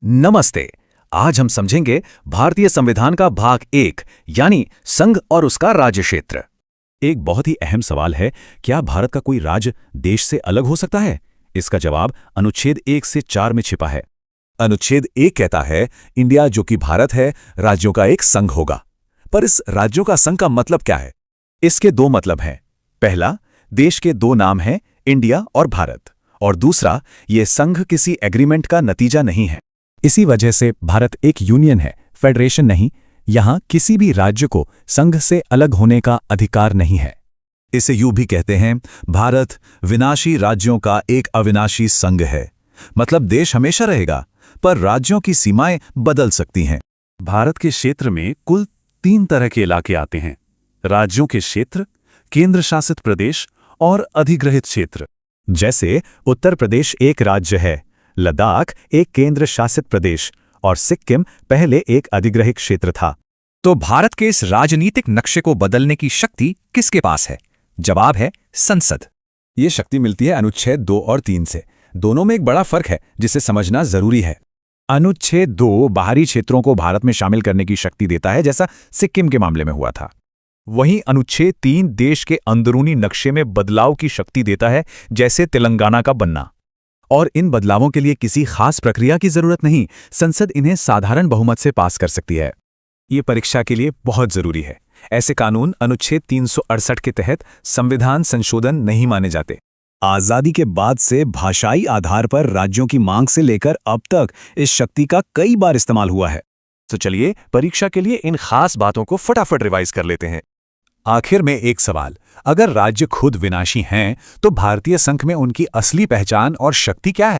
नमस्ते। आज हम समझेंगे भारतीय संविधान का भाग 1 यानी संघ और उसका राज्य क्षेत्र। एक बहुत ही अहम सवाल है, क्या भारत का कोई राज्य देश से अलग हो सकता है? इसका जवाब अनुच्छेद 1 से 4 में छिपा है। अनुच्छेद 1 कहता है, इंडिया जो कि भारत है, राज्यों का एक संघ होगा। पर इस राज्यों का संघ का मतलब क्या है? इसके दो मतलब हैं। पहला, देश के दो नाम हैं, इंडिया और भारत। और दूसरा, ये संघ किसी एग्रीमेंट का नतीजा नहीं है। इसी वजह से भारत एक यूनियन है, फेडरेशन नहीं। यहाँ किसी भी राज्य को संघ से अलग होने का अधिकार नहीं है। इसे यूं भी कहते हैं, भारत विनाशी राज्यों का एक अविनाशी संघ है। मतलब देश हमेशा रहेगा, पर राज्यों की सीमाएं बदल सकती हैं। भारत के क्षेत्र में कुल 3 तरह के इलाके आते हैं: राज्यों के क्षेत्र, केंद्र शासित प्रदेश और अधिग्रहित क्षेत्र। जैसे उत्तर प्रदेश एक राज्य है, लद्दाख एक केंद्र शासित प्रदेश और सिक्किम पहले एक अधिग्रहित क्षेत्र था। तो भारत के इस राजनीतिक नक्शे को बदलने की शक्ति किसके पास है? जवाब है संसद। ये शक्ति मिलती है अनुच्छेद 2 और 3 से। दोनों में एक बड़ा फर्क है जिसे समझना जरूरी है। अनुच्छेद 2 बाहरी क्षेत्रों को भारत में शामिल करने की शक्ति देता है, जैसा सिक्किम के मामले में हुआ था। वहीं अनुच्छेद 3 देश के अंदरूनी नक्शे में बदलाव की शक्ति देता है, जैसे तेलंगाना का बनना। और इन बदलावों के लिए किसी खास प्रक्रिया की जरूरत नहीं, संसद इन्हें साधारण बहुमत से पास कर सकती है। ये परीक्षा के लिए बहुत जरूरी है। ऐसे कानून अनुच्छेद 368 के तहत संविधान संशोधन नहीं माने जाते। आजादी के बाद से भाषाई आधार पर राज्यों की मांग से लेकर अब तक इस शक्ति का कई बार इस्तेमाल हुआ है। तो चलिए परीक्षा के लिए इन खास बातों को फटाफट रिवाइज कर लेते हैं। आखिर में एक सवाल, अगर राज्य खुद विनाशी हैं, तो भारतीय संघ में उनकी असली पहचान और शक्ति क्या है?